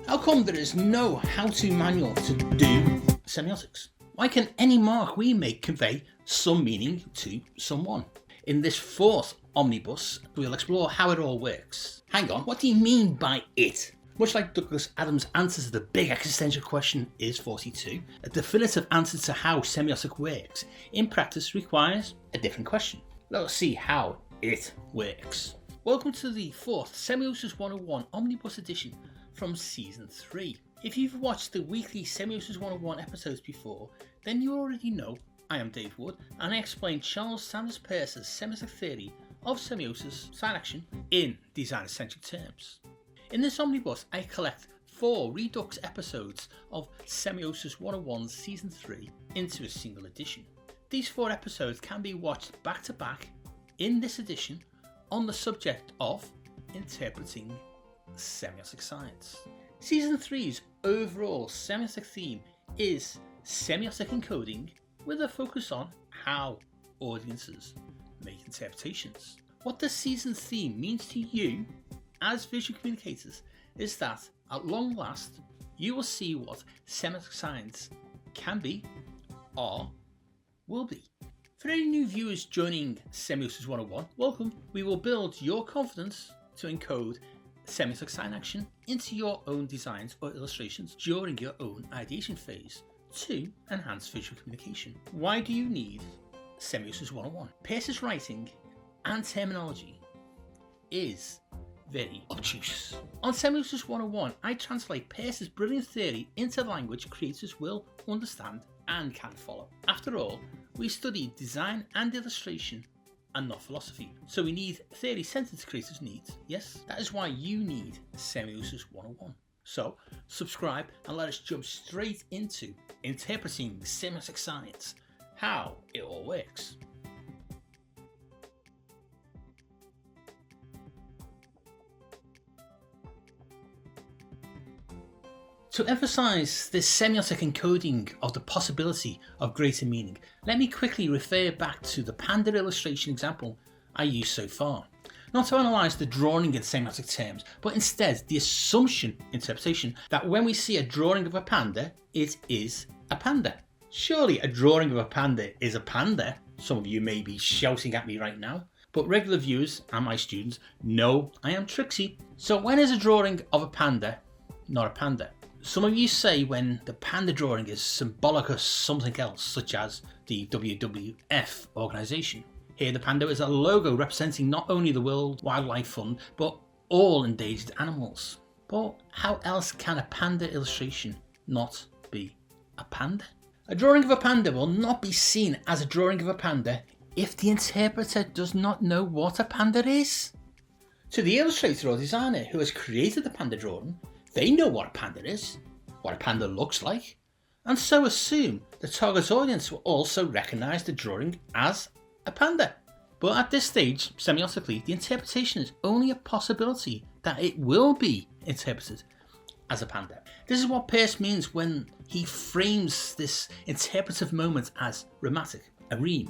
How come there is no how-to manual to do semiotics? Why can any mark we make convey some meaning to someone? In this fourth omnibus, we'll explore how it all works. Hang on, what do you mean by it? Much like Douglas Adams' answer to the big existential question, is 42, a definitive answer to how semiotic works in practice requires a different question. Let's see how it works. Welcome to the fourth Semiosis 101 Omnibus edition from Season 3. If you've watched the weekly Semiosis 101 episodes before, then you already know I am Dave Wood, and I explain Charles Sanders Peirce's semiotic theory of semiosis, sign action, in design-centric terms. In this omnibus, I collect 4 REDUX episodes of Semiosis 101 Season 3 into a single edition. These 4 episodes can be watched back to back in this edition on the subject of interpreting semiotic science. Season 3's overall semiotic theme is semiotic encoding, with a focus on how audiences make interpretations. What the season theme means to you as visual communicators is that at long last you will see what semiotic science can be or will be. For any new viewers joining Semiosis 101, welcome. We will build your confidence to encode semiotic sign action into your own designs or illustrations during your own ideation phase to enhance visual communication. Why do you need Semiosis 101? Peirce's writing and terminology is very obtuse. On Semiosis 101, I translate Peirce's brilliant theory into language creators will understand and can follow. After all, we study design and illustration and not philosophy, so we need theory centered to creators' needs. Yes, that is why you need Semiosis 101. So, subscribe and let us jump straight into interpreting semiotic science, how it all works. To emphasize this semiotic encoding of the possibility of greater meaning, let me quickly refer back to the panda illustration example I used so far. Not to analyse the drawing in semiotic terms, but instead the assumption interpretation that when we see a drawing of a panda, it is a panda. Surely a drawing of a panda is a panda. Some of you may be shouting at me right now, but regular viewers and my students know I am tricksy. So when is a drawing of a panda not a panda? Some of you say when the panda drawing is symbolic of something else, such as the WWF organisation. Here the panda is a logo representing not only the World Wildlife Fund, but all endangered animals. But how else can a panda illustration not be a panda? A drawing of a panda will not be seen as a drawing of a panda if the interpreter does not know what a panda is. To the illustrator or designer who has created the panda drawing, they know what a panda is, what a panda looks like, and so assume the target audience will also recognise the drawing as a panda. But at this stage, semiotically, the interpretation is only a possibility that it will be interpreted as a panda. This is what Peirce means when he frames this interpretive moment as rhematic, a rheme.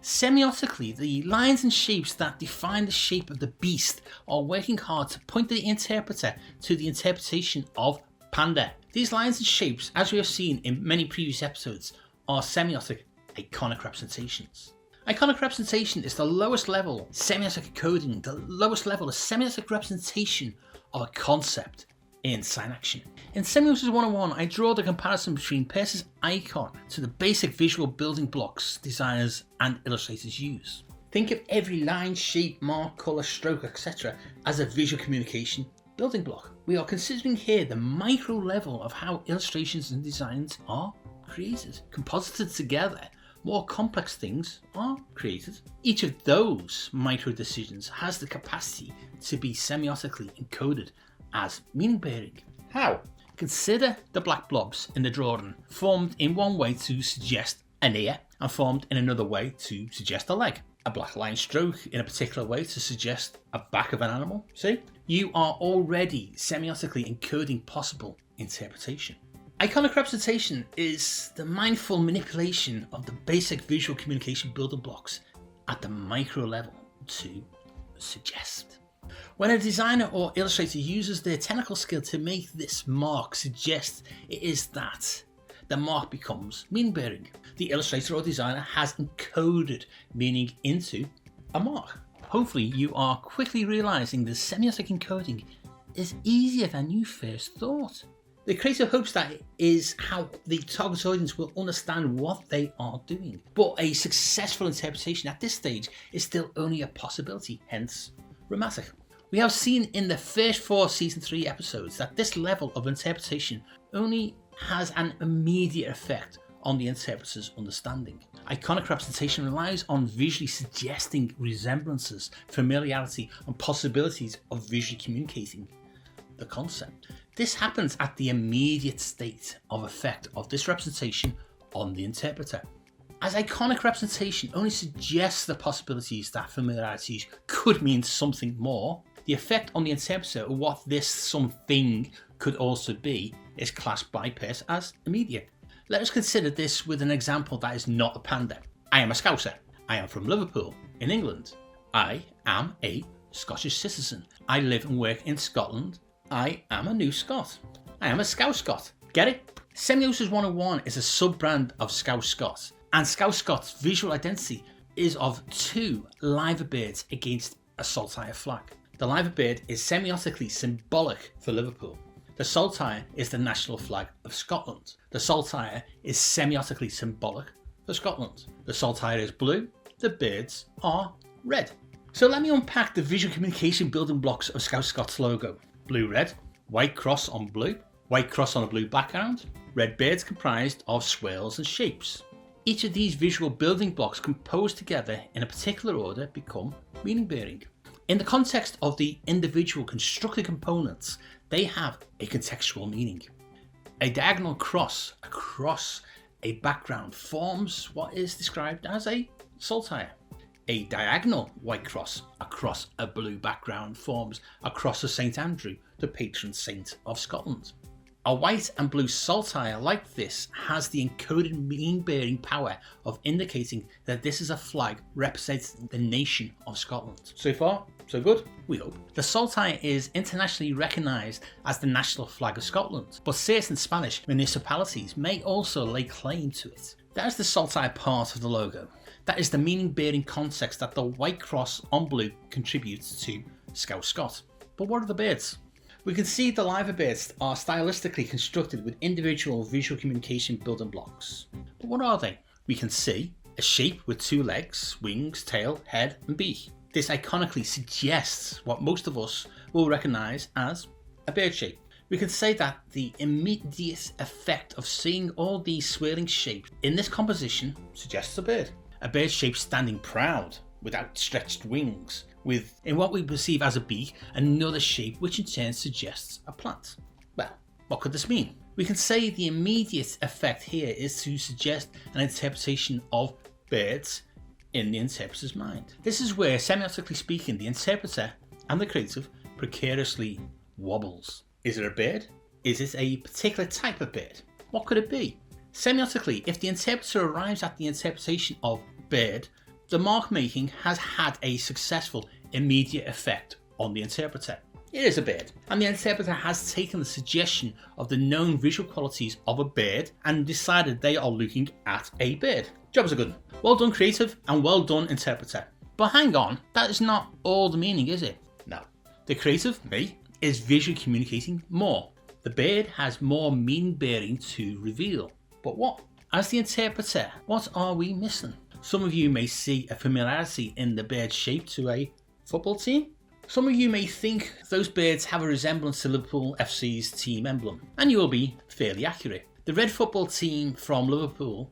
Semiotically, the lines and shapes that define the shape of the beast are working hard to point the interpreter to the interpretation of panda. These lines and shapes, as we have seen in many previous episodes, are semiotic iconic representations. Iconic representation is the lowest level semiotic encoding, the lowest level of semiotic representation of a concept in sign action. In Semiosis 101, I draw the comparison between Peirce's icon to the basic visual building blocks designers and illustrators use. Think of every line, shape, mark, colour, stroke, etc. as a visual communication building block. We are considering here the micro level of how illustrations and designs are created. Composited together, more complex things are created. Each of those micro decisions has the capacity to be semiotically encoded as meaning bearing. How? Consider the black blobs in the drawing, formed in one way to suggest an ear and formed in another way to suggest a leg. A black line stroke in a particular way to suggest a back of an animal. See? You are already semiotically encoding possible interpretation. Iconic representation is the mindful manipulation of the basic visual communication building blocks at the micro level to suggest. When a designer or illustrator uses their technical skill to make this mark suggest it is that, the mark becomes meaning bearing. The illustrator or designer has encoded meaning into a mark. Hopefully you are quickly realizing that semiotic encoding is easier than you first thought. The creator hopes that it is how the target audience will understand what they are doing, but a successful interpretation at this stage is still only a possibility, hence dramatic. We have seen in the first 4 season 3 episodes that this level of interpretation only has an immediate effect on the interpreter's understanding. Iconic representation relies on visually suggesting resemblances, familiarity, and possibilities of visually communicating the concept. This happens at the immediate state of effect of this representation on the interpreter. As iconic representation only suggests the possibilities that familiarities could mean something more, the effect on the interpreter of what this something could also be is classed by Peirce as immediate. Let us consider this with an example that is not a panda. I am a Scouser. I am from Liverpool, in England. I am a Scottish citizen. I live and work in Scotland. I am a new Scot. I am a Scout Scot. Get it? Semiosis 101 is a sub-brand of Scout Scot, and Scout Scot's visual identity is of 2 liver birds against a saltire flag. The liver bird is semiotically symbolic for Liverpool. The saltire is the national flag of Scotland. The saltire is semiotically symbolic for Scotland. The saltire is blue, the birds are red. So let me unpack the visual communication building blocks of Scout Scot's logo. Blue red, white cross on blue, white cross on a blue background, red birds comprised of swirls and shapes. Each of these visual building blocks composed together in a particular order become meaning bearing. In the context of the individual constructed components, they have a contextual meaning. A diagonal cross across a background forms what is described as a saltire. A diagonal white cross across a blue background forms a cross of St Andrew, the patron saint of Scotland. A white and blue saltire like this has the encoded meaning-bearing power of indicating that this is a flag representing the nation of Scotland. So far, so good, we hope. The saltire is internationally recognised as the national flag of Scotland, but certain Spanish municipalities may also lay claim to it. That is the saltire part of the logo. That is the meaning-bearing context that the white cross on blue contributes to Scout Scot. But what are the birds? We can see the liver birds are stylistically constructed with individual visual communication building blocks. But what are they? We can see a shape with 2 legs, wings, tail, head and beak. This iconically suggests what most of us will recognise as a bird shape. We can say that the immediate effect of seeing all these swirling shapes in this composition suggests a bird. A bird shape standing proud with outstretched wings, with, in what we perceive as a beak, another shape which in turn suggests a plant. Well, what could this mean? We can say the immediate effect here is to suggest an interpretation of birds in the interpreter's mind. This is where, semiotically speaking, the interpreter and the creative precariously wobbles. Is it a bird? Is it a particular type of bird? What could it be? Semiotically, if the interpreter arrives at the interpretation of bird, the mark making has had a successful immediate effect on the interpreter. It is a bird, and the interpreter has taken the suggestion of the known visual qualities of a bird and decided they are looking at a bird. Jobs are good. Well done creative and well done interpreter. But hang on, that is not all the meaning, is it? No. The creative, me, is visually communicating more. The bird has more meaning bearing to reveal. But what? As the interpreter, what are we missing? Some of you may see a familiarity in the bird shape to a football team. Some of you may think those birds have a resemblance to Liverpool FC's team emblem, and you will be fairly accurate. The red football team from Liverpool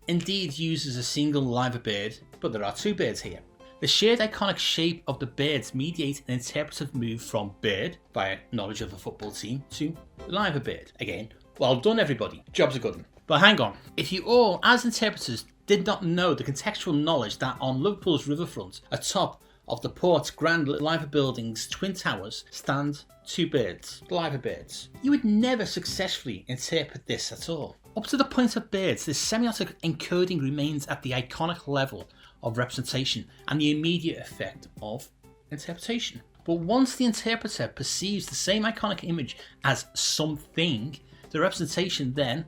indeed uses a single liver bird, but there are 2 birds here. The shared iconic shape of the birds mediate an interpretive move from bird, via knowledge of the football team, to liver bird. Again, well done everybody, job's a good one. But hang on, if you all, as interpreters, did not know the contextual knowledge that on Liverpool's riverfront, atop of the port's grand liver building's twin towers, stand 2 birds, liver birds, you would never successfully interpret this at all. Up to the point of birds, this semiotic encoding remains at the iconic level of representation and the immediate effect of interpretation. But once the interpreter perceives the same iconic image as something, the representation then,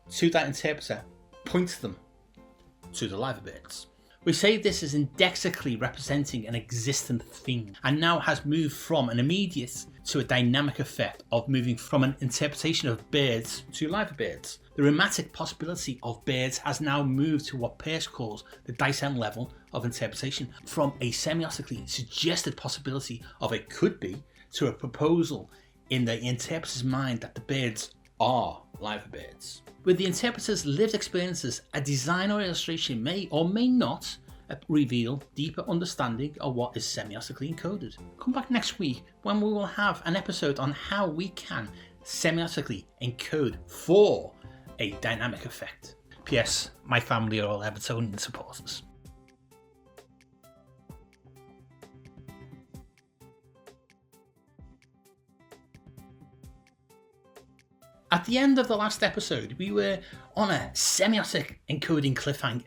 to that interpreter, points them to the live birds. We say this is indexically representing an existent thing, and now has moved from an immediate to a dynamic effect of moving from an interpretation of birds to live birds. The rhematic possibility of birds has now moved to what Peirce calls the Dyson level of interpretation, from a semiotically suggested possibility of it could be to a proposal in the interpreter's mind that the birds are live birds. With the interpreter's lived experiences, a design or illustration may or may not reveal deeper understanding of what is semiotically encoded. Come back next week when we will have an episode on how we can semiotically encode for a dynamic effect. P.S. My family are all Evertonian supporters. At the end of the last episode, we were on a semiotic encoding cliffhanger.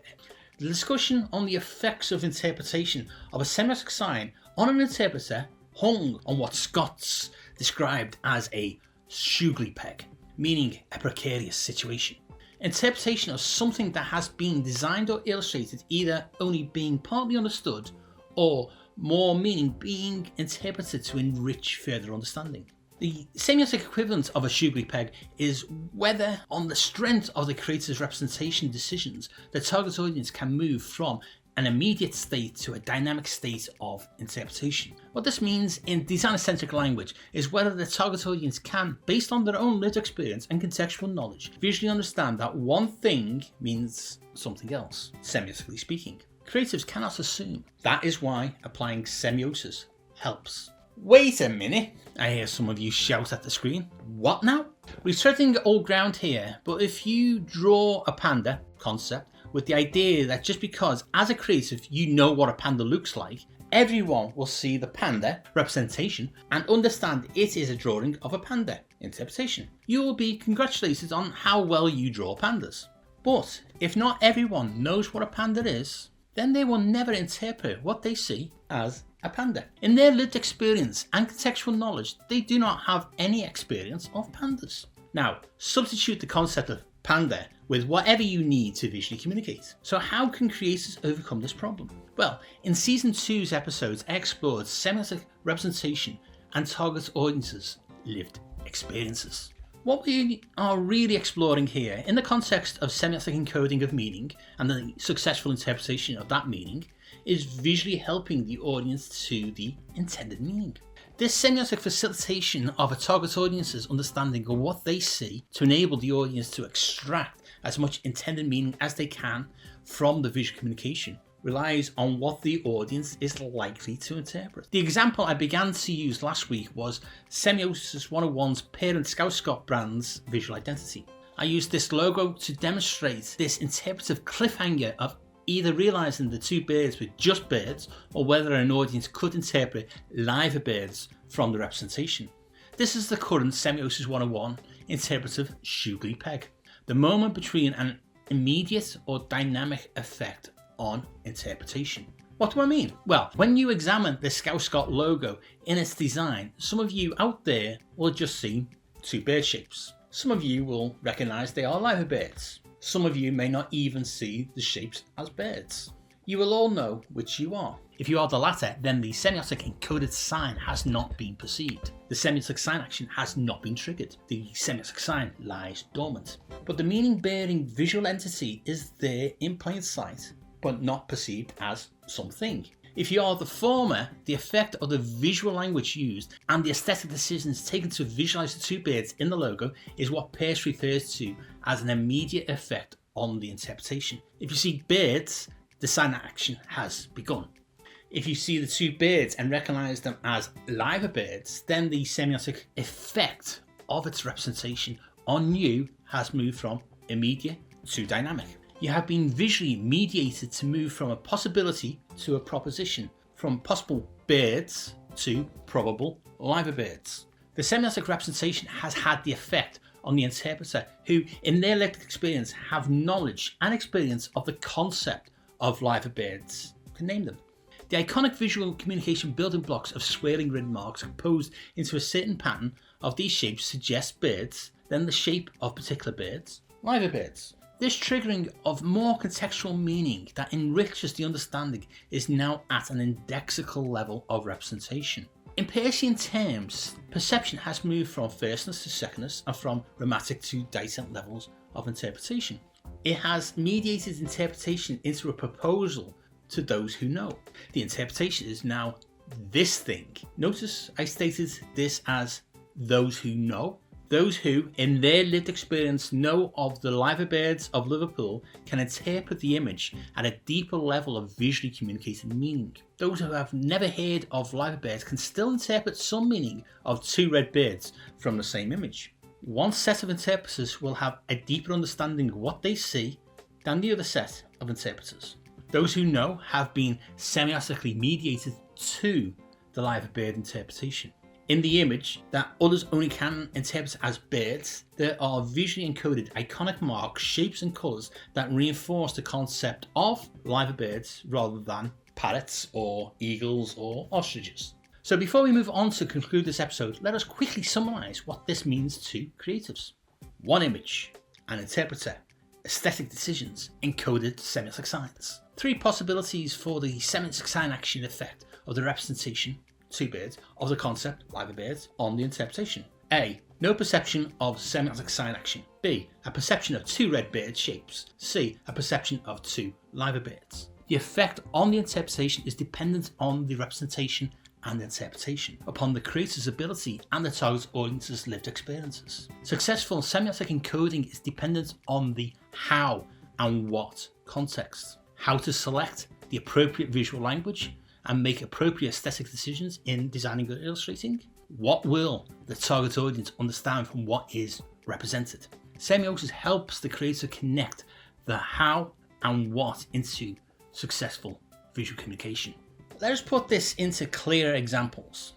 The discussion on the effects of interpretation of a semiotic sign on an interpreter hung on what Scott's described as a shoogly peg, meaning a precarious situation. Interpretation of something that has been designed or illustrated either only being partly understood or, more meaning, being interpreted to enrich further understanding. The semiotic equivalent of a shoogly peg is whether, on the strength of the creator's representation decisions, the target audience can move from an immediate state to a dynamic state of interpretation. What this means in designer-centric language is whether the target audience can, based on their own lived experience and contextual knowledge, visually understand that one thing means something else, semiotically speaking. Creatives cannot assume. That is why applying semiosis helps. Wait a minute, I hear some of you shout at the screen. What now? We're treading old ground here, but if you draw a panda concept with the idea that just because as a creative you know what a panda looks like, everyone will see the panda representation and understand it is a drawing of a panda interpretation. You will be congratulated on how well you draw pandas. But if not everyone knows what a panda is, then they will never interpret what they see as a panda. In their lived experience and contextual knowledge, they do not have any experience of pandas. Now, substitute the concept of panda with whatever you need to visually communicate. So how can creators overcome this problem? Well, in Season 2's episodes, I explored semiotic representation and target audiences' lived experiences. What we are really exploring here, in the context of semiotic encoding of meaning and the successful interpretation of that meaning, is visually helping the audience to the intended meaning. This semiotic facilitation of a target audience's understanding of what they see to enable the audience to extract as much intended meaning as they can from the visual communication relies on what the audience is likely to interpret. The example I began to use last week was Semiosis 101's parent Scout brand's visual identity. I used this logo to demonstrate this interpretive cliffhanger of either realising the two birds were just birds or whether an audience could interpret live birds from the representation. This is the current Semiosis 101 interpretive shoogly peg, the moment between an immediate or dynamic effect on interpretation. What do I mean? Well, when you examine the Scout logo in its design, some of you out there will just see two bird shapes. Some of you will recognise they are live birds. Some of you may not even see the shapes as birds. You will all know which you are. If you are the latter, then the semiotic encoded sign has not been perceived. The semiotic sign action has not been triggered. The semiotic sign lies dormant. But the meaning-bearing visual entity is there in plain sight, but not perceived as something. If you are the former, the effect of the visual language used and the aesthetic decisions taken to visualize the two birds in the logo is what Peirce refers to as an immediate effect on the interpretation. If you see birds, the sign action has begun. If you see the two birds and recognize them as live birds, then the semiotic effect of its representation on you has moved from immediate to dynamic. You have been visually mediated to move from a possibility to a proposition, from possible birds to probable live birds. The semiotic representation has had the effect on the interpreter who, in their lived experience, have knowledge and experience of the concept of live birds, can name them. The iconic visual communication building blocks of swirling grid marks composed into a certain pattern of these shapes suggest birds, then the shape of particular birds, liver birds. This triggering of more contextual meaning that enriches the understanding is now at an indexical level of representation. In Peircean terms, perception has moved from firstness to secondness and from rhomatic to distant levels of interpretation. It has mediated interpretation into a proposal to those who know. The interpretation is now this thing. Notice I stated this as those who know. Those who, in their lived experience, know of the liver birds of Liverpool can interpret the image at a deeper level of visually communicated meaning. Those who have never heard of liver birds can still interpret some meaning of two red birds from the same image. One set of interpreters will have a deeper understanding of what they see than the other set of interpreters. Those who know have been semiotically mediated to the liver bird interpretation. In the image that others only can interpret as birds, there are visually encoded iconic marks, shapes and colours that reinforce the concept of liver birds rather than parrots or eagles or ostriches. So before we move on to conclude this episode, let us quickly summarise what this means to creatives. One image, an interpreter, aesthetic decisions, encoded semiotic signs. Three possibilities for the semiotic sign action effect of the representation, two birds, of the concept, liver birds, on the interpretation. A. No perception of semiotic sign action. B. A perception of two red bird shapes. C. A perception of two liver birds. The effect on the interpretation is dependent on the representation and interpretation, upon the creator's ability and the target audience's lived experiences. Successful semiotic encoding is dependent on the how and what context. How to select the appropriate visual language and make appropriate aesthetic decisions in designing or illustrating. What will the target audience understand from what is represented? Semiosis helps the creator connect the how and what into successful visual communication. Let us put this into clearer examples.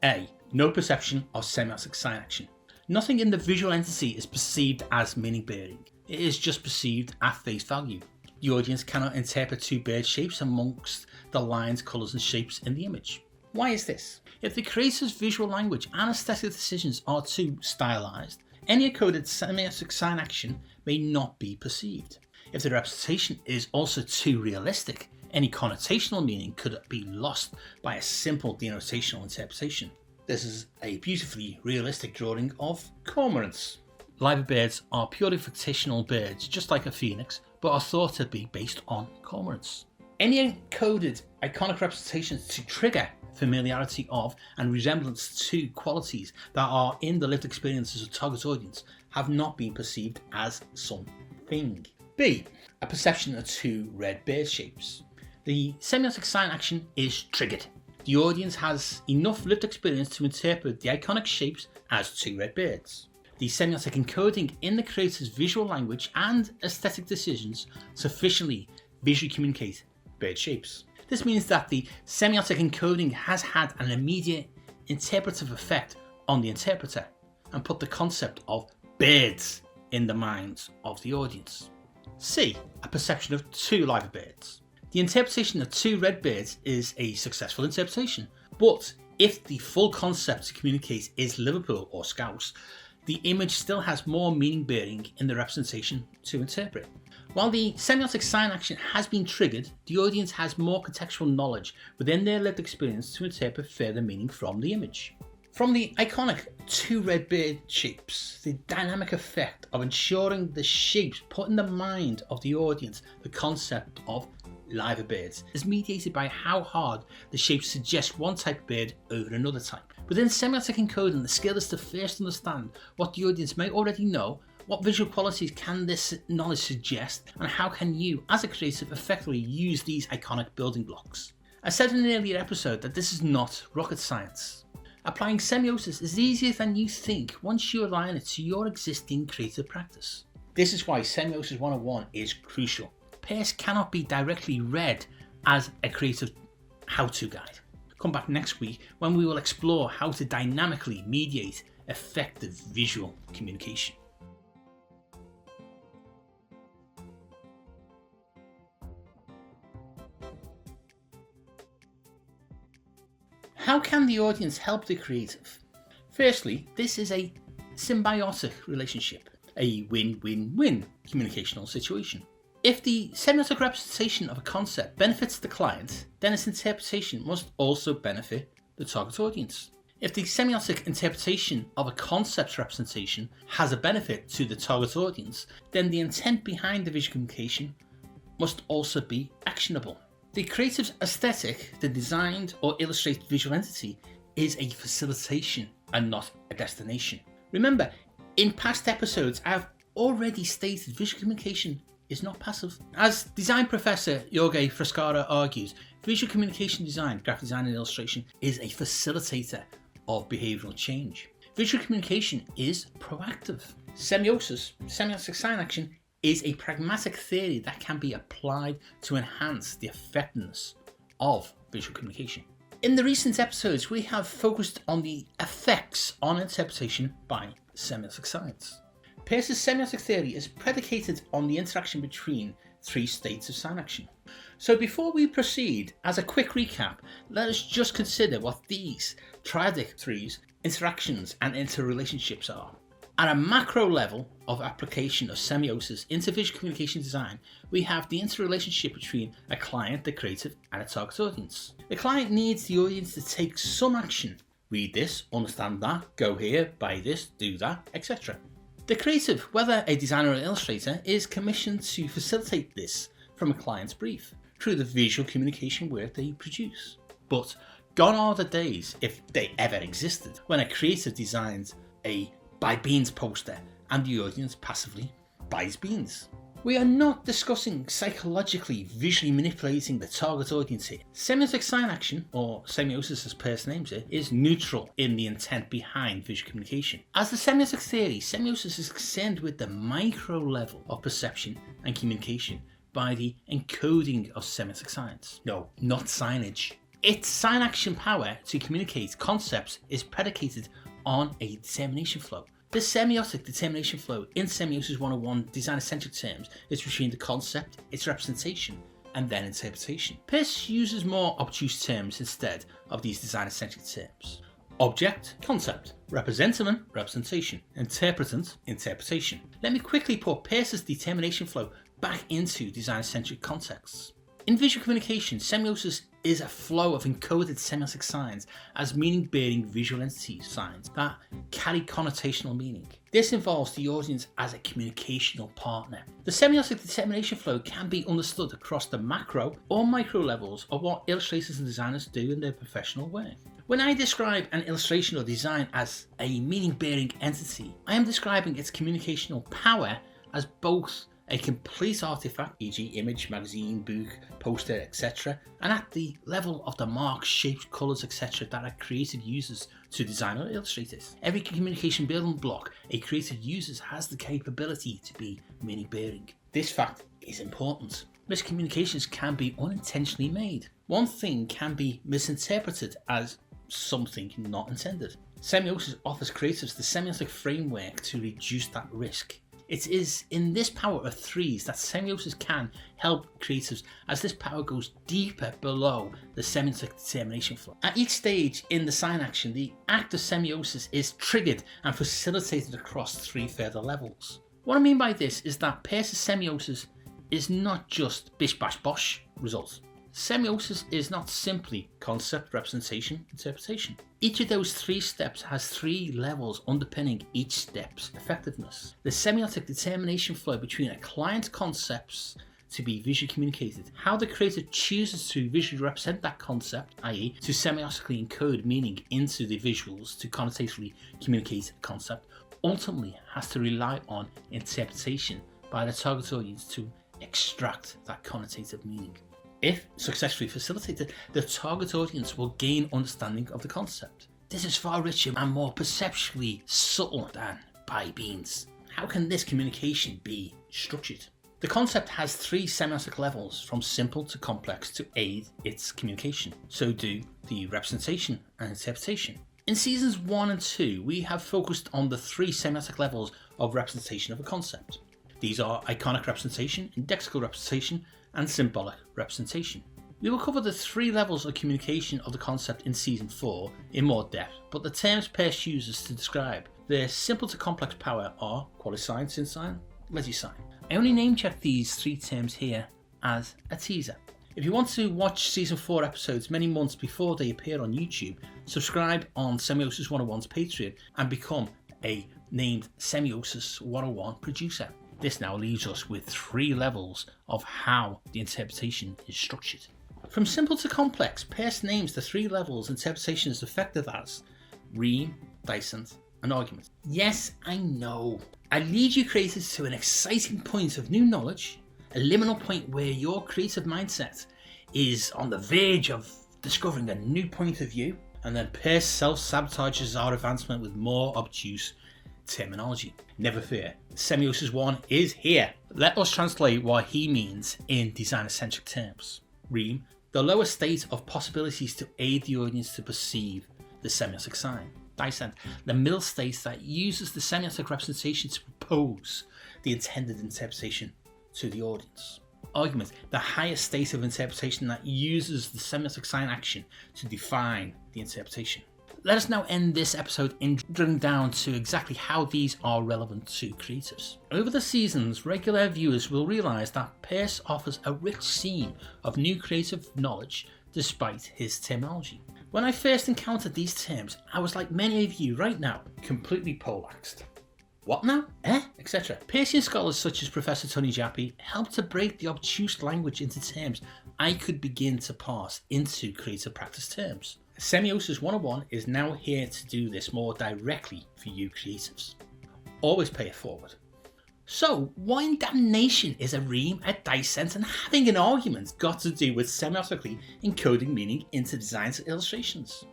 A. No perception of semiotic sign action. Nothing in the visual entity is perceived as meaning bearing. It is just perceived at face value. The audience cannot interpret two bird shapes amongst the lines, colours and shapes in the image. Why is this? If the creator's visual language and aesthetic decisions are too stylized, any encoded semiotic sign action may not be perceived. If the representation is also too realistic, any connotational meaning could be lost by a simple denotational interpretation. This is a beautifully realistic drawing of cormorants. Liver birds are purely fictional birds, just like a phoenix, but are thought to be based on cormorants. Any encoded iconic representations to trigger familiarity of and resemblance to qualities that are in the lived experiences of target audience have not been perceived as something. B. A perception of two red bird shapes. The semiotic sign action is triggered. The audience has enough lived experience to interpret the iconic shapes as two red birds. The semiotic encoding in the creator's visual language and aesthetic decisions sufficiently visually communicate bird shapes. This means that the semiotic encoding has had an immediate interpretive effect on the interpreter and put the concept of birds in the minds of the audience. C. A perception of two liver birds. The interpretation of two red birds is a successful interpretation, but if the full concept to communicate is Liverpool or Scouse, the image still has more meaning bearing in the representation to interpret. While the semiotic sign action has been triggered, the audience has more contextual knowledge within their lived experience to interpret further meaning from the image. From the iconic two red bird shapes, the dynamic effect of ensuring the shapes put in the mind of the audience the concept of liver birds is mediated by how hard the shapes suggest one type of bird over another type. Within semiotic encoding, the skill is to first understand what the audience may already know, what visual qualities can this knowledge suggest, and how can you, as a creative, effectively use these iconic building blocks. I said in an earlier episode that this is not rocket science. Applying semiosis is easier than you think once you align it to your existing creative practice. This is why Semiosis 101 is crucial. Peirce cannot be directly read as a creative how-to guide. Come back next week when we will explore how to dynamically mediate effective visual communication. How can the audience help the creative? Firstly, this is a symbiotic relationship, a win-win-win communicational situation. If the semiotic representation of a concept benefits the client, then its interpretation must also benefit the target audience. If the semiotic interpretation of a concept's representation has a benefit to the target audience, then the intent behind the visual communication must also be actionable. The creative's aesthetic, the designed or illustrated visual entity, is a facilitation and not a destination. Remember, in past episodes, I've already stated visual communication is not passive. As design professor Jorge Frascara argues, visual communication design, graphic design and illustration, is a facilitator of behavioural change. Visual communication is proactive. Semiosis, semiotic sign action, is a pragmatic theory that can be applied to enhance the effectiveness of visual communication. In the recent episodes, we have focused on the effects on interpretation by semiotic science. Peirce's semiotic theory is predicated on the interaction between three states of sign action. So before we proceed, as a quick recap, let us just consider what these triadic threes, interactions and interrelationships are. At a macro level of application of semiosis into visual communication design, we have the interrelationship between a client, the creative, and a target audience. The client needs the audience to take some action. Read this, understand that, go here, buy this, do that, etc. The creative, whether a designer or an illustrator, is commissioned to facilitate this from a client's brief through the visual communication work they produce. But gone are the days, if they ever existed, when a creative designs a buy beans poster and the audience passively buys beans. We are not discussing psychologically visually manipulating the target audience here. Semiotic sign action, or semiosis as Peirce names it, is neutral in the intent behind visual communication. As the semiotic theory, semiosis is concerned with the micro level of perception and communication by the encoding of semiotic science. No, not signage. Its sign action power to communicate concepts is predicated on a determination flow. The semiotic determination flow in Semiosis 101 design-centric terms is between the concept, its representation, and then interpretation. Peirce uses more obtuse terms instead of these design-centric terms. Object, concept, representative, representation, interpretant, interpretation. Let me quickly put Peirce's determination flow back into design-centric contexts. In visual communication, semiosis is a flow of encoded semiotic signs as meaning-bearing visual entity signs that carry connotational meaning. This involves the audience as a communicational partner. The semiotic determination flow can be understood across the macro or micro levels of what illustrators and designers do in their professional work. When I describe an illustration or design as a meaning-bearing entity, I am describing its communicational power as both a complete artifact, e.g. image, magazine, book, poster, etc., and at the level of the marks, shapes, colours, etc. that a creative uses to design or illustrate it. Every communication building block a creative uses has the capability to be meaning bearing. This fact is important. Miscommunications can be unintentionally made. One thing can be misinterpreted as something not intended. Semiosis offers creatives the semiotic framework to reduce that risk. It is in this power of threes that semiosis can help creatives as this power goes deeper below the semiotic determination flow. At each stage in the sign action, the act of semiosis is triggered and facilitated across three further levels. What I mean by this is that Peirce's semiosis is not just bish bash bosh results. Semiosis is not simply concept, representation, interpretation. Each of those three steps has three levels underpinning each step's effectiveness. The semiotic determination flow between a client's concepts to be visually communicated, how the creator chooses to visually represent that concept, i.e. to semiotically encode meaning into the visuals to connotatively communicate a concept, ultimately has to rely on interpretation by the target audience to extract that connotative meaning. If successfully facilitated, the target audience will gain understanding of the concept. This is far richer and more perceptually subtle than buy beans. How can this communication be structured? The concept has three semiotic levels, from simple to complex, to aid its communication. So do the representation and interpretation. In seasons 1 and 2, we have focused on the three semiotic levels of representation of a concept. These are iconic representation, indexical representation, and symbolic representation. We will cover the 3 levels of communication of the concept in Season 4 in more depth, but the terms Peirce uses to describe their simple to complex power are quasi-sign, sin-sign, resi-sign. I only name-check these 3 terms here as a teaser. If you want to watch Season 4 episodes many months before they appear on YouTube, subscribe on Semiosis 101's Patreon and become a named Semiosis 101 producer. This now leaves us with 3 levels of how the interpretation is structured. From simple to complex, Peirce names the 3 levels interpretation is effective as rime, dissent, and argument. Yes, I know. I lead you creators to an exciting point of new knowledge, a liminal point where your creative mindset is on the verge of discovering a new point of view, and then Peirce self-sabotages our advancement with more obtuse terminology. Never fear, Semiosis 1 is here. Let us translate what he means in designer-centric terms. Rime, the lower state of possibilities to aid the audience to perceive the semiotic sign. Dissent, the middle state that uses the semiotic representation to propose the intended interpretation to the audience. Argument, the higher state of interpretation that uses the semiotic sign action to define the interpretation. Let us now end this episode in drilling down to exactly how these are relevant to creatives. Over the seasons, regular viewers will realise that Peirce offers a rich seam of new creative knowledge despite his terminology. When I first encountered these terms, I was like many of you right now, completely poleaxed. What now? Etc. Peircean scholars such as Professor Tony Jappi helped to break the obtuse language into terms I could begin to parse into creative practice terms. Semiosis 101 is now here to do this more directly for you creatives. Always pay it forward. So, what in damnation is a rime, a dissent, and having an argument got to do with semiotically encoding meaning into designs and illustrations?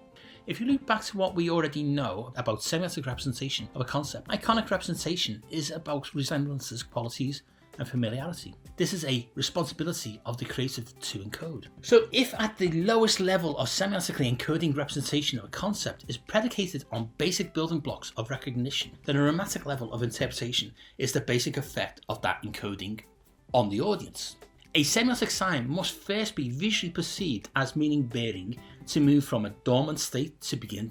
If you look back to what we already know about semiotic representation of a concept, iconic representation is about resemblances, qualities, and familiarity. This is a responsibility of the creative to encode. So if at the lowest level of semiotically encoding representation of a concept is predicated on basic building blocks of recognition, then a rhematic level of interpretation is the basic effect of that encoding on the audience. A semiotic sign must first be visually perceived as meaning bearing to move from a dormant state to begin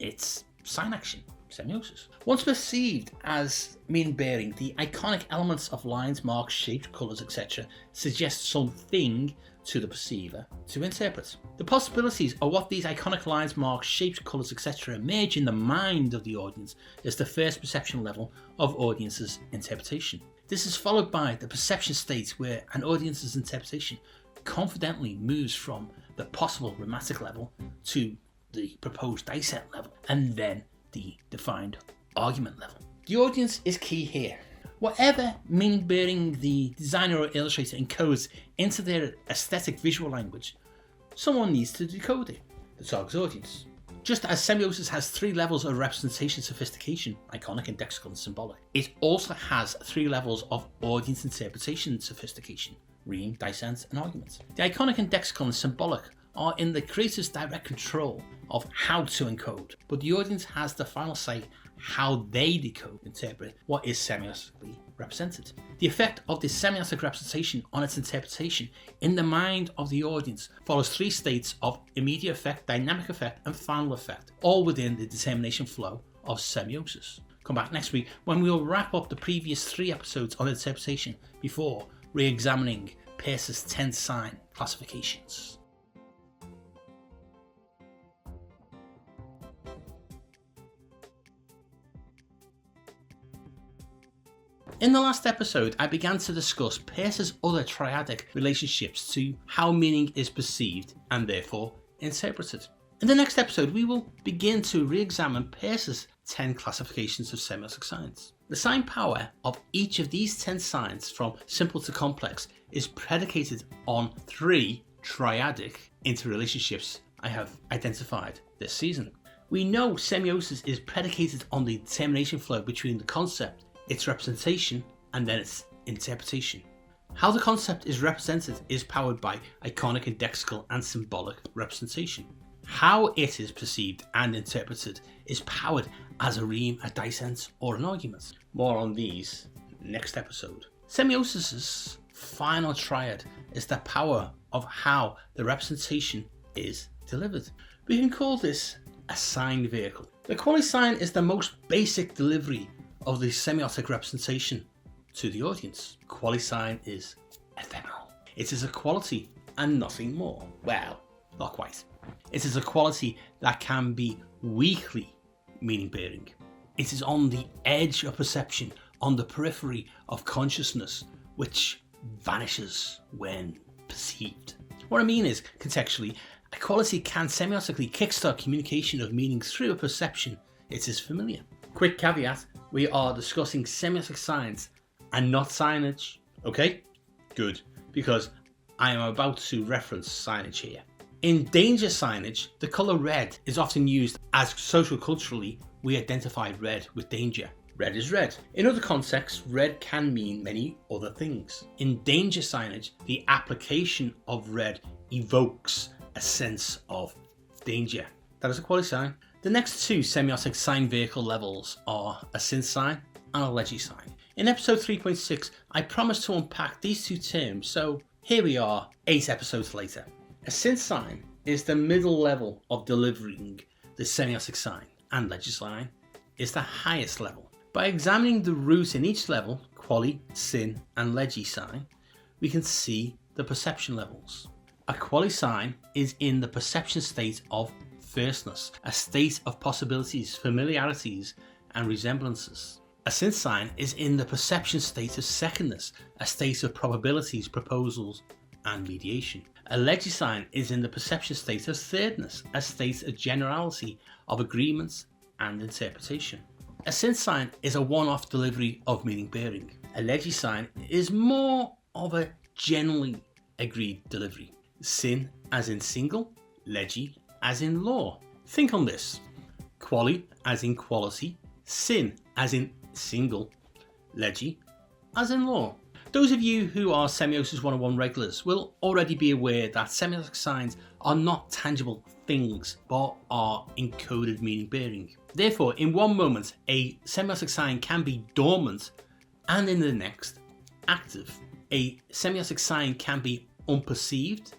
its sign action. Semiosis. Once perceived as meaning bearing, the iconic elements of lines, marks, shapes, colours, etc. suggest something to the perceiver to interpret. The possibilities of what these iconic lines, marks, shapes, colours, etc. emerge in the mind of the audience is the first perception level of audience's interpretation. This is followed by the perception state where an audience's interpretation confidently moves from the possible rhematic level to the proposed dissent level, and then the defined argument level. The audience is key here. Whatever meaning bearing the designer or illustrator encodes into their aesthetic visual language, someone needs to decode it, the target audience. Just as semiosis has 3 levels of representation sophistication, iconic, indexical, and symbolic, it also has 3 levels of audience interpretation sophistication, rime, dissent, and argument. The iconic, indexical, and symbolic are in the creator's direct control of how to encode, but the audience has the final say how they decode, interpret what is semiotically represented. The effect of this semiotic representation on its interpretation in the mind of the audience follows 3 states of immediate effect, dynamic effect, and final effect, all within the determination flow of semiosis. Come back next week when we will wrap up the previous 3 episodes on interpretation before re-examining Peirce's 10 sign classifications. In the last episode, I began to discuss Peirce's other triadic relationships to how meaning is perceived and therefore interpreted. In the next episode, we will begin to re-examine Peirce's 10 classifications of semiotic signs. The sign power of each of these 10 signs, from simple to complex, is predicated on 3 triadic interrelationships I have identified this season. We know semiosis is predicated on the determination flow between the concept, its representation, and then its interpretation. How the concept is represented is powered by iconic, indexical, and symbolic representation. How it is perceived and interpreted is powered as a rime, a dissent, or an argument. More on these next episode. Semiosis's final triad is the power of how the representation is delivered. We can call this a sign vehicle. The quality sign is the most basic delivery of the semiotic representation to the audience. Quality sign is ephemeral. It is a quality and nothing more. Well, not quite. It is a quality that can be weakly meaning bearing. It is on the edge of perception, on the periphery of consciousness, which vanishes when perceived. What I mean is, contextually, a quality can semiotically kickstart communication of meaning through a perception it is familiar. Quick caveat, we are discussing semiotic science and not signage, okay? Good, because I am about to reference signage here. In danger signage, the colour red is often used as socioculturally we identify red with danger. Red is red. In other contexts, red can mean many other things. In danger signage, the application of red evokes a sense of danger. That is a quality sign. The next two semiotic sign vehicle levels are a synth sign and a legi sign. In episode 3.6, I promised to unpack these two terms, so here we are 8 episodes later. A synth sign is the middle level of delivering the semiotic sign, and legi sign is the highest level. By examining the root in each level, quali, syn, and legi sign, we can see the perception levels. A quali sign is in the perception state of firstness, a state of possibilities, familiarities, and resemblances. A synth sign is in the perception state of secondness, a state of probabilities, proposals, and mediation. A legi sign is in the perception state of thirdness, a state of generality, of agreements and interpretation. A synth sign is a one-off delivery of meaning bearing. A legi sign is more of a generally agreed delivery. Syn as in single, legi as in law. Think on this. Quali as in quality, syn as in single, legi as in law. Those of you who are Semiosis 101 regulars will already be aware that semiotic signs are not tangible things but are encoded meaning bearing. Therefore, in one moment, a semiotic sign can be dormant and in the next, active. A semiotic sign can be unperceived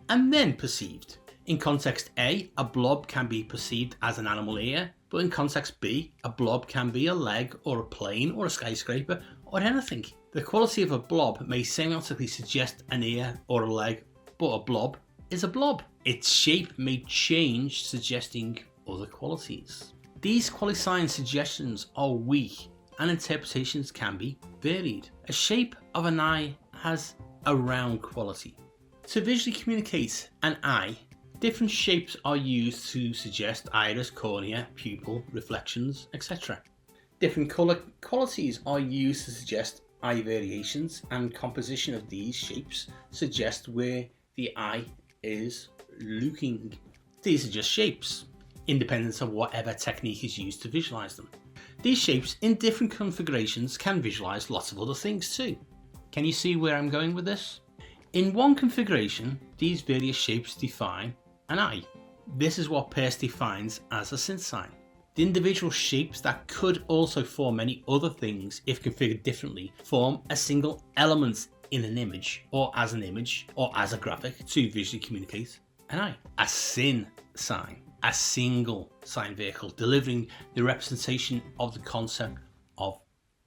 and then perceived. In context A, a blob can be perceived as an animal ear, but in context B, a blob can be a leg or a plane or a skyscraper or anything. The quality of a blob may semiotically suggest an ear or a leg, but a blob is a blob. Its shape may change, suggesting other qualities. These quality sign suggestions are weak and interpretations can be varied. A shape of an eye has a round quality. To visually communicate an eye, different shapes are used to suggest iris, cornea, pupil, reflections, etc. Different colour qualities are used to suggest eye variations, and composition of these shapes suggest where the eye is looking. These are just shapes, independent of whatever technique is used to visualise them. These shapes in different configurations can visualise lots of other things too. Can you see where I'm going with this? In one configuration, these various shapes define an eye. This is what Peirce defines as a synth sign. The individual shapes that could also form many other things if configured differently form a single element in an image, or as an image, or as a graphic to visually communicate an eye. A syn sign, a single sign vehicle delivering the representation of the concept of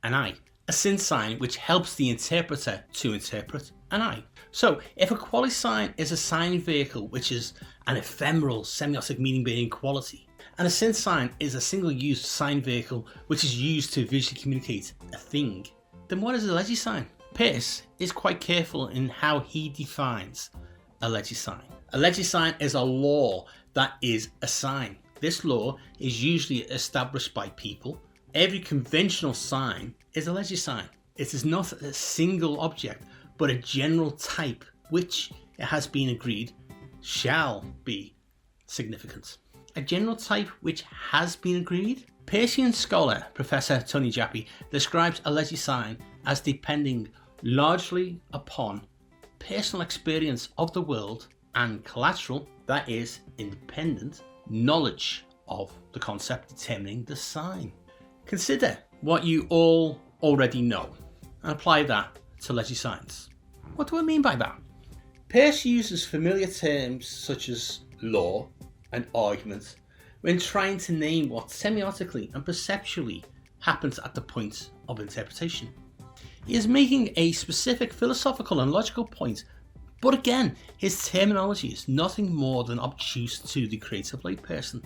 an eye. A synth sign which helps the interpreter to interpret an eye. So if a quality sign is a sign vehicle which is an ephemeral semiotic meaning bearing quality, and a synth sign is a single-use sign vehicle which is used to visually communicate a thing, then what is a legi sign? Peirce is quite careful in how he defines a legi sign. A legi sign is a law that is a sign. This law is usually established by people. Every conventional sign is a legi sign. It is not a single object, but a general type which, it has been agreed, shall be significant. A general type which has been agreed? Peircean scholar Professor Tony Jappi describes a legi sign as depending largely upon personal experience of the world and collateral, that is, independent, knowledge of the concept determining the sign. Consider what you all already know and apply that to legi signs. What do I mean by that? Peirce uses familiar terms such as law and argument when trying to name what semiotically and perceptually happens at the point of interpretation. He is making a specific philosophical and logical point, but again, his terminology is nothing more than obtuse to the creative layperson.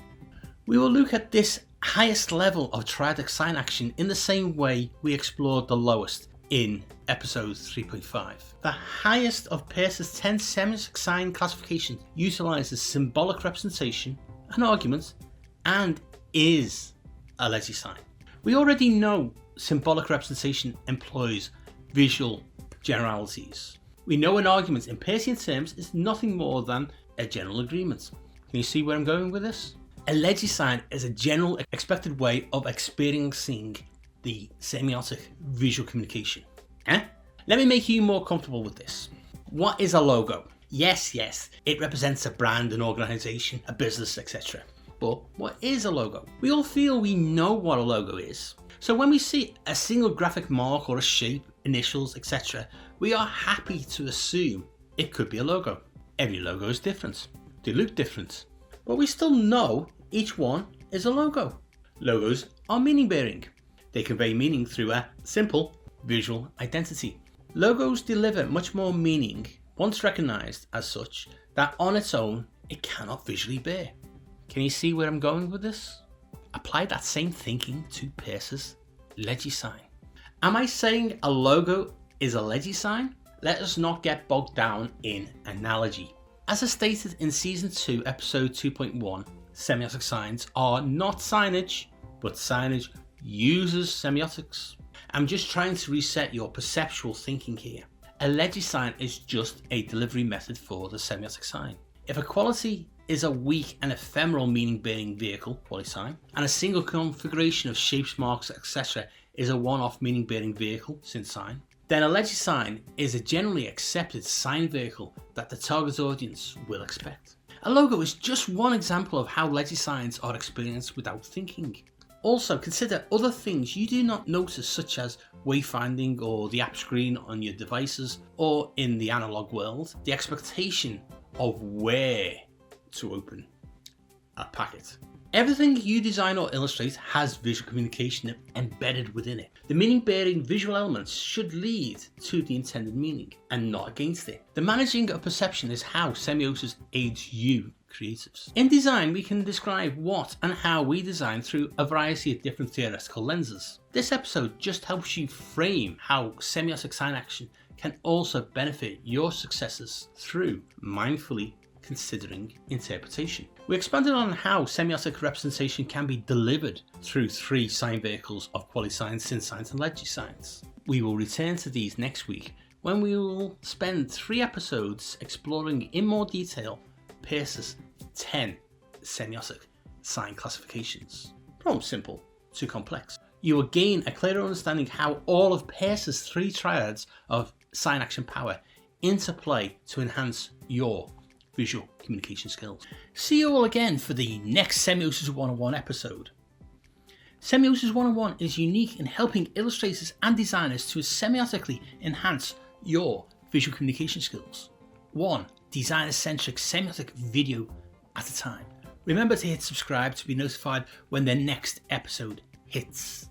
We will look at this highest level of triadic sign action in the same way we explored the lowest in episode 3.5. The highest of Peirce's 10 semiotic sign classification utilizes symbolic representation, an argument, and is a legisign. We already know symbolic representation employs visual generalities. We know an argument in Peircean terms is nothing more than a general agreement. Can you see where I'm going with this? A legisign is a general expected way of experiencing the semiotic visual communication. Let me make you more comfortable with this. What is a logo? Yes, it represents a brand, an organization, a business, etc. But what is a logo? We all feel we know what a logo is. So when we see a single graphic mark or a shape, initials, etc., we are happy to assume it could be a logo. Every logo is different. They look different. But we still know each one is a logo. Logos are meaning bearing. They convey meaning through a simple visual identity. Logos deliver much more meaning once recognized as such that on its own it cannot visually bear. Can you see where I'm going with this? Apply that same thinking to Peirce's legisign. Am I saying a logo is a legisign? Let us not get bogged down in analogy. As I stated in Season 2, Episode 2.1, semiotic signs are not signage, but signage uses semiotics. I'm just trying to reset your perceptual thinking here. A legisign is just a delivery method for the semiotic sign. If a quality is a weak and ephemeral meaning-bearing vehicle, qualisign, and a single configuration of shapes, marks, etc. is a one-off meaning-bearing vehicle, synsign, then a legisign is a generally accepted sign vehicle that the target audience will expect. A logo is just one example of how legisigns are experienced without thinking. Also, consider other things you do not notice, such as wayfinding or the app screen on your devices, or in the analog world, the expectation of where to open a packet. Everything you design or illustrate has visual communication embedded within it. The meaning-bearing visual elements should lead to the intended meaning and not against it. The managing of perception is how semiosis aids you creatives. In design, we can describe what and how we design through a variety of different theoretical lenses. This episode just helps you frame how semiotic sign action can also benefit your successes through mindfully considering interpretation. We expanded on how semiotic representation can be delivered through 3 sign vehicles of qualisigns, synsigns and legisigns. We will return to these next week when we will spend 3 episodes exploring in more detail Peirce's 10 semiotic sign classifications. From simple to complex. You will gain a clearer understanding how all of Peirce's 3 triads of sign action power interplay to enhance your visual communication skills. See you all again for the next Semiosis 101 episode. Semiosis 101 is unique in helping illustrators and designers to semiotically enhance your visual communication skills. 1 designer-centric semiotic video at a time. Remember to hit subscribe to be notified when the next episode hits.